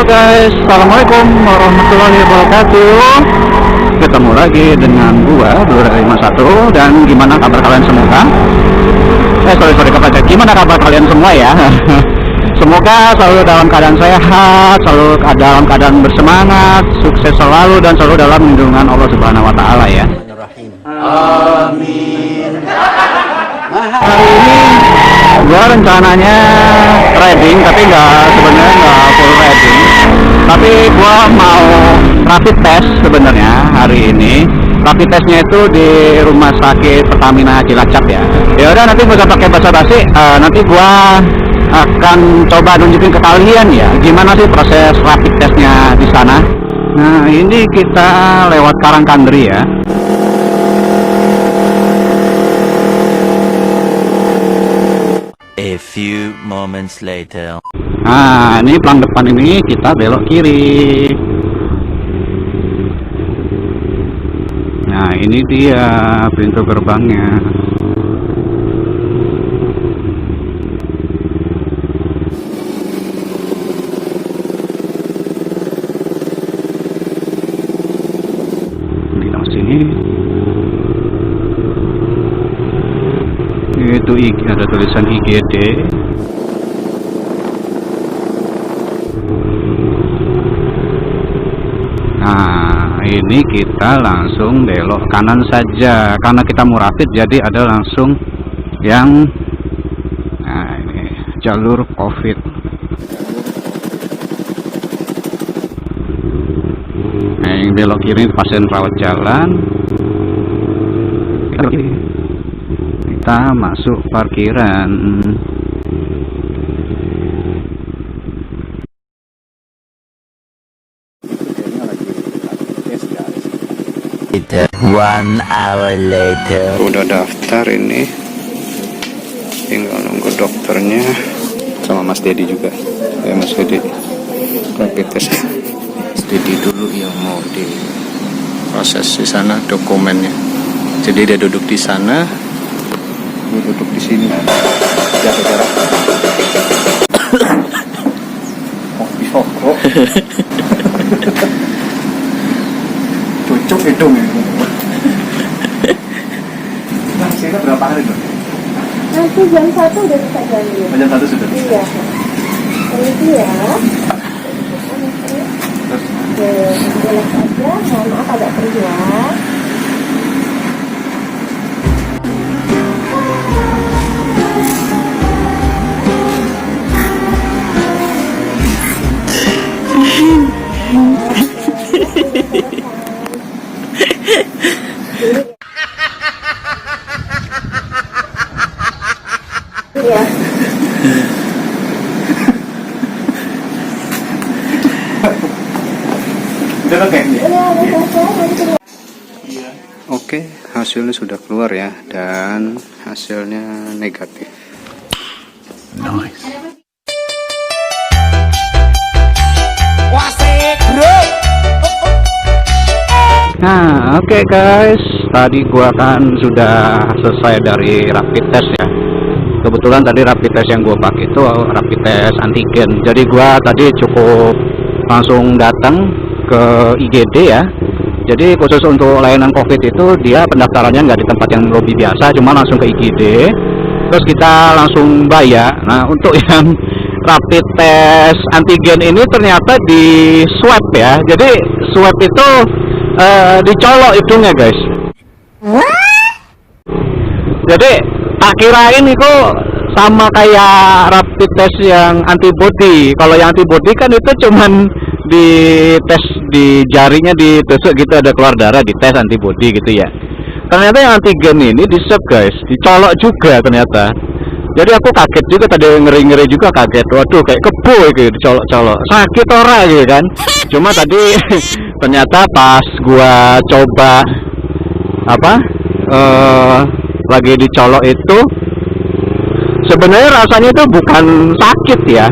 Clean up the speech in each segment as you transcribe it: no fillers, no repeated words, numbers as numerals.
guys, assalamualaikum warahmatullahi wabarakatuh. Ketemu lagi dengan gua 251. Dan gimana kabar kalian semua? Gimana kabar kalian semua ya? Semoga selalu dalam keadaan sehat, selalu dalam keadaan bersemangat, sukses selalu dan selalu dalam lindungan Allah Subhanahu wa taala ya. Amin. Hari ini gua rencananya trading, tapi sebenarnya nggak full trading, tapi gua mau rapid test sebenarnya hari ini. Rapid testnya itu di rumah sakit Pertamina Cilacap ya. Ya udah, nanti gak usah pakai basa-basi, nanti gua akan coba nunjukin ke kalian ya gimana sih proses rapid testnya di sana. Nah, ini kita lewat Karangkandri ya. A few moments later. Nah, ini pelang depan ini kita belok kiri. Nah, ini dia pintu gerbangnya. Ini lewat sini. Itu ada tulisan IGD. Nah, ini kita langsung belok kanan saja karena kita mau rapid, jadi ada langsung yang ini jalur COVID. Nah, yang belok kiri pasien rawat jalan. Kita masuk parkiran. One hour later. Udah daftar ini, tinggal nunggu dokternya sama Mas Dedi juga. Ya Mas Dedi, rapid test. Mas Dedi dulu yang mau diproses di sana dokumennya. Jadi dia duduk di sana, gue duduk di sini. Jaga jarak. Oh, cocok hidung itu. Nah, sini berapa hari dong? Nanti jam 1 udah bisa jalan. Jam 1 sudah bisa? Iya. Permisi ya. Terus? Oke, jelas aja. Mohon maaf agak perih ya. Ya. Oke, hasilnya sudah keluar ya, dan hasilnya negatif. Nice. Nah, oke guys, tadi gua kan sudah selesai dari rapid test ya. Kebetulan tadi rapid test yang gue pakai itu rapid test antigen. Jadi gue tadi cukup langsung datang ke IGD ya. Jadi khusus untuk layanan COVID itu dia pendaftarannya nggak di tempat yang lobby biasa, cuma langsung ke IGD. Terus kita langsung bayar. Nah, untuk yang rapid test antigen ini ternyata di swab ya. Jadi swab itu dicolok hidungnya guys. Jadi tak kirain itu sama kayak rapid test yang antibody. Kalau yang antibody kan itu cuman di tes di jarinya, ditusuk gitu ada keluar darah, di tes antibody gitu ya. Ternyata yang antigen ini di swab guys, dicolok juga ternyata. Jadi aku kaget juga tadi, ngeri-ngeri juga kaget. Waduh, kayak kebo gitu dicolok-colok. Sakit ora gitu kan. Cuma tadi ternyata pas gua coba lagi dicolok itu sebenarnya rasanya itu bukan sakit ya.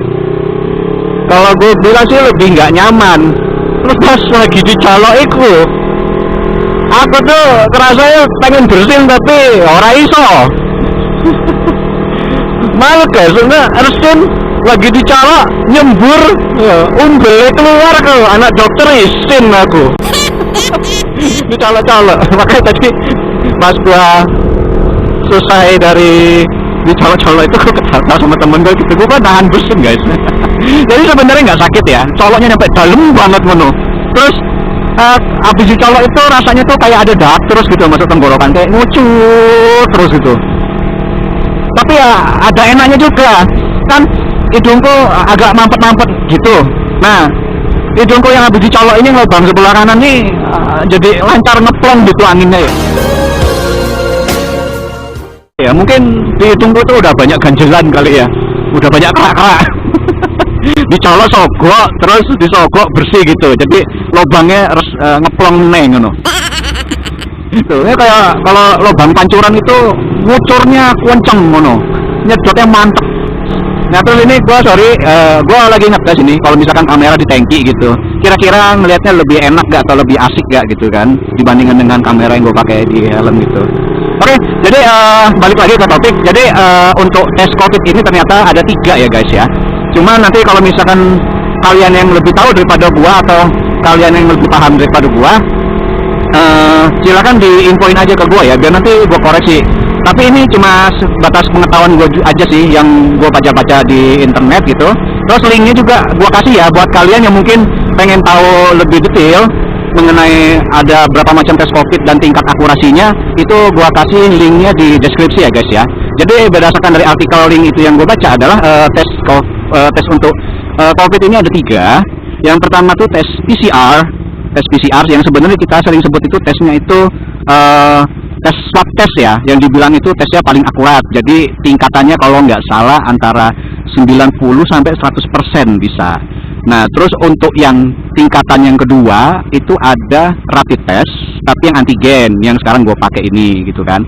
Kalau gue bilang sih lebih nggak nyaman. Terus pas lagi dicolok itu, aku tuh kerasanya pengen bersin tapi ora iso. Malu guys, resin lagi dicolok nyembur, umbelnya keluar ke anak dokter isin aku. Dicolok-colok. Makanya tadi pas gua selesai dari dicolok-colok itu gue ketawa sama temen gue gitu, gue kan nahan bersin guys. Jadi sebenarnya nggak sakit ya, coloknya sampai dalam banget mono. Terus abis dicolok itu rasanya tuh kayak ada darah terus gitu masuk tenggorokan, kayak ngucut terus gitu. Tapi ya ada enaknya juga, kan hidungku agak mampet-mampet gitu. Nah, hidungku yang habis dicolok ini lubang sebelah kanan nih jadi lancar ngeplong gitu anginnya ya. Ya mungkin di hidungku tuh udah banyak ganjelan kali ya, udah banyak kerak-kerak. Dicolok sogok, terus disogok bersih gitu, jadi lubangnya ngeplong neng ngono. Itu ya kayak kalau lubang pancuran itu ngucurnya kenceng ngono, nyedotnya mantep. Nah terus ini gua lagi ngetes ini kalau misalkan kamera di tangki gitu, kira-kira ngelihatnya lebih enak gak atau lebih asik gak gitu kan dibandingkan dengan kamera yang gue pakai di helm gitu. Oke, jadi balik lagi ke topik. Jadi untuk tes COVID ini ternyata ada 3 ya guys ya. Cuma nanti kalau misalkan kalian yang lebih tahu daripada gua atau kalian yang lebih paham daripada gua, silakan diinfoin aja ke gua ya, biar nanti gua koreksi. Tapi ini cuma sebatas pengetahuan gua aja sih yang gua baca-baca di internet gitu. Terus linknya juga gua kasih ya buat kalian yang mungkin pengen tahu lebih detail mengenai ada berapa macam tes COVID dan tingkat akurasinya, itu gua kasih linknya di deskripsi ya guys ya. Jadi berdasarkan dari artikel link itu yang gua baca adalah tes untuk COVID ini ada 3. Yang pertama tuh tes PCR yang sebenarnya kita sering sebut itu tesnya itu tes swab test ya, yang dibilang itu tesnya paling akurat. Jadi tingkatannya kalau nggak salah antara 90 sampai 100% bisa. Nah, terus untuk yang tingkatan yang kedua itu ada rapid test, tapi yang antigen yang sekarang gue pakai ini gitu kan.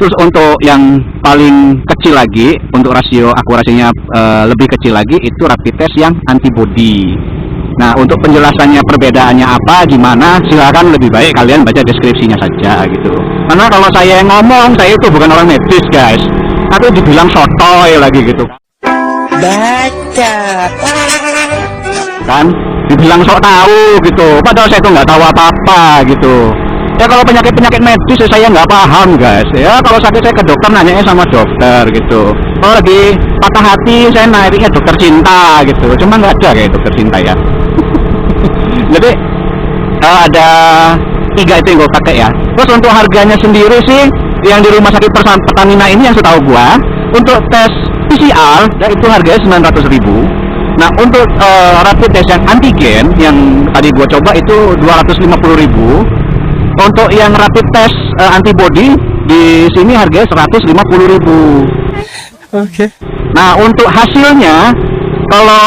Terus untuk yang paling kecil lagi, untuk rasio akurasinya lebih kecil lagi, itu rapid test yang antibody. Nah, untuk penjelasannya perbedaannya apa, gimana, silakan lebih baik kalian baca deskripsinya saja gitu. Karena kalau saya yang ngomong, saya itu bukan orang medis guys, tapi dibilang sotoy lagi gitu. Baca Kan dibilang sok tahu gitu, padahal saya tuh nggak tahu apa-apa gitu. Ya kalau penyakit medis saya nggak paham guys. Ya kalau sakit saya ke dokter, nanyanya sama dokter gitu. Kalau lagi patah hati saya naiknya dokter cinta gitu. Cuma nggak ada kayak dokter cinta ya. Jadi ada 3 itu yang gue pakai ya. Terus untuk harganya sendiri sih, yang di rumah sakit Pertamina ini yang setahu gua, untuk tes PCR itu harganya 900.000. Nah untuk rapid test yang antigen yang tadi gua coba itu 250.000. Untuk yang rapid test antibody di sini harganya 150.000. Oke. Nah untuk hasilnya, kalau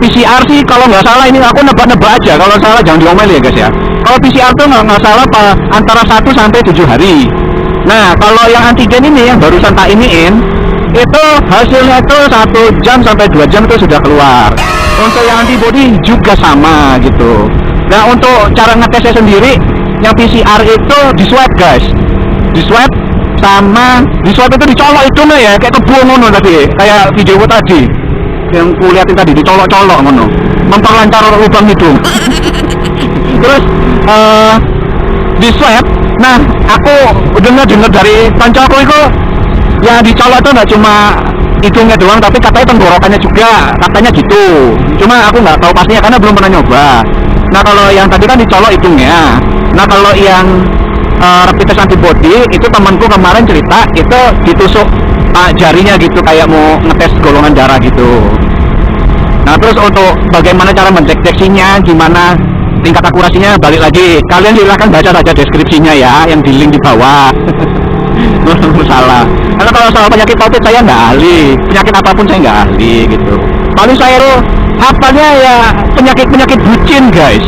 PCR sih kalau nggak salah, ini aku nebak-nebak aja, kalau salah jangan diomel ya guys ya. Kalau PCR tuh nggak salah antara 1 sampai 7 hari. Nah kalau yang antigen ini yang barusan tak iniin, itu hasilnya itu 1 jam sampai 2 jam itu sudah keluar. Untuk yang antibody juga sama gitu. Nah untuk cara ngetesnya sendiri, yang PCR itu di swab guys, di swab itu dicolok hidungnya ya, kayak kebuang ngono tadi, kayak video tadi yang kuliatin tadi, dicolok-colok ngono, memperlancar lubang hidung. Terus di swab, nah aku dengar dari kancaku itu yang dicolok itu nggak cuma hidungnya doang, tapi katanya tenggorokannya juga, katanya gitu. Cuma aku nggak tahu pastinya karena belum pernah nyoba. Nah kalau yang tadi kan dicolok hidungnya. Nah kalau yang rapid test antibody itu temanku kemarin cerita itu ditusuk jarinya gitu, kayak mau ngetes golongan darah gitu. Nah terus untuk bagaimana cara mendeteksinya, gimana tingkat akurasinya, balik lagi kalian silahkan baca saja deskripsinya ya, yang di link di bawah. Salah, karena kalau soal penyakit COVID saya nggak ahli, penyakit apapun saya nggak ahli gitu. Paling saya tuh apanya ya penyakit bucin guys.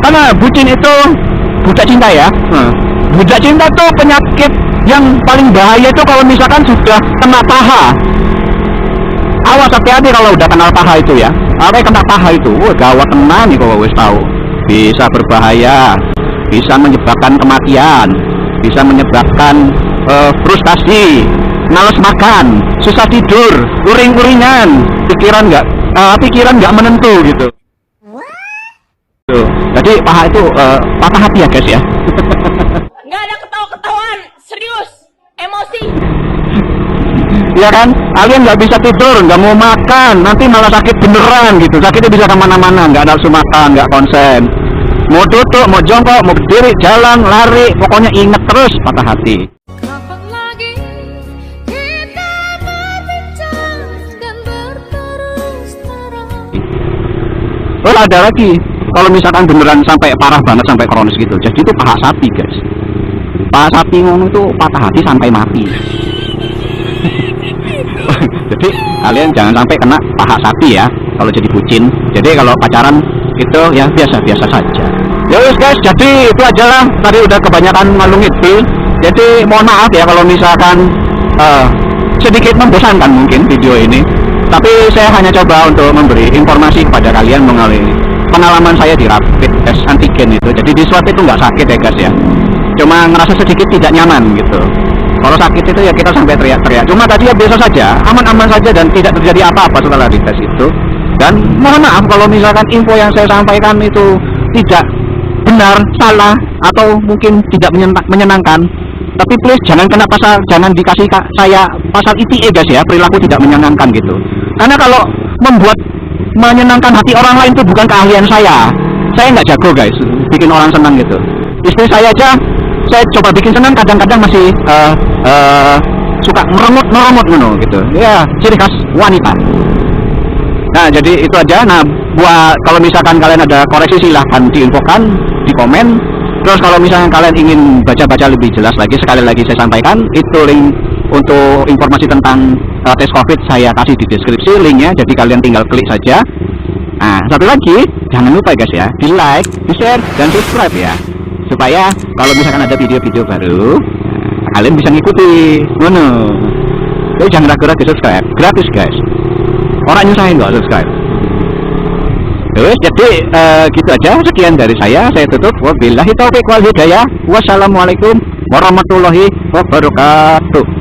Karena bucin itu budak cinta ya. Budak cinta tuh penyakit yang paling bahaya itu kalau misalkan sudah kena paha. Awas hati-hati kalau udah kenal paha itu ya. Apa yang kena paha itu, gawat tenan nih kalau wis tahu. Bisa berbahaya, bisa menyebabkan kematian, bisa menyebabkan frustasi, males makan, susah tidur, uring-uringan, pikiran nggak menentu gitu. Tuh. Jadi paha itu patah hati ya guys ya. Nggak ada ketawa-ketawaan, serius, emosi. Ya kan, kalian nggak bisa tidur, nggak mau makan, nanti malah sakit beneran gitu. Sakitnya bisa kemana-mana, nggak nafsu makan, nggak konsen. Mau duduk, mau jongkok, mau berdiri, jalan, lari, pokoknya inget terus patah hati. Kapan lagi kita berbincang dan berterus terang? Oh ada lagi, kalau misalkan beneran sampai parah banget sampai kronis gitu, jadi itu paha sapi guys. Paha sapi ngono itu patah hati sampai mati. Jadi kalian jangan sampai kena paha sapi ya kalau jadi bucin. Jadi kalau pacaran itu ya biasa-biasa saja. Ya wis guys, jadi itu aja lah. Tadi udah kebanyakan ngalung itu. Jadi mohon maaf ya kalau misalkan sedikit membosankan mungkin video ini. Tapi saya hanya coba untuk memberi informasi kepada kalian mengenai pengalaman saya di rapid test antigen itu. Jadi di swab itu nggak sakit ya guys ya. Cuma ngerasa sedikit tidak nyaman gitu. Kalau sakit itu ya kita sampai teriak-teriak. Cuma tadi ya biasa saja, aman-aman saja dan tidak terjadi apa-apa setelah dites itu. Dan mohon maaf kalau misalkan info yang saya sampaikan itu tidak benar, salah, atau mungkin tidak menyenangkan. Tapi please jangan kena pasal, jangan dikasih saya pasal ITE guys ya, perilaku tidak menyenangkan gitu. Karena kalau membuat menyenangkan hati orang lain itu bukan keahlian saya. Saya nggak jago guys, bikin orang senang gitu. Istri saya aja saya coba bikin senang kadang-kadang masih suka meremut gitu ya, ciri khas wanita. Nah jadi itu aja. Nah buat kalau misalkan kalian ada koreksi silahkan diinfokan di komen. Terus kalau misalnya kalian ingin baca-baca lebih jelas lagi, sekali lagi saya sampaikan itu link untuk informasi tentang tes COVID saya kasih di deskripsi linknya, jadi kalian tinggal klik saja. Nah satu lagi jangan lupa guys ya, di like, di share, dan subscribe ya, supaya kalau misalkan ada video-video baru kalian bisa ngikuti. Jadi jangan ragu-ragu subscribe, gratis guys, orang nyusahin nggak subscribe. Terus jadi gitu aja, sekian dari saya tutup. Wabillahi taufiq wal hidayah. Wassalamualaikum warahmatullahi wabarakatuh.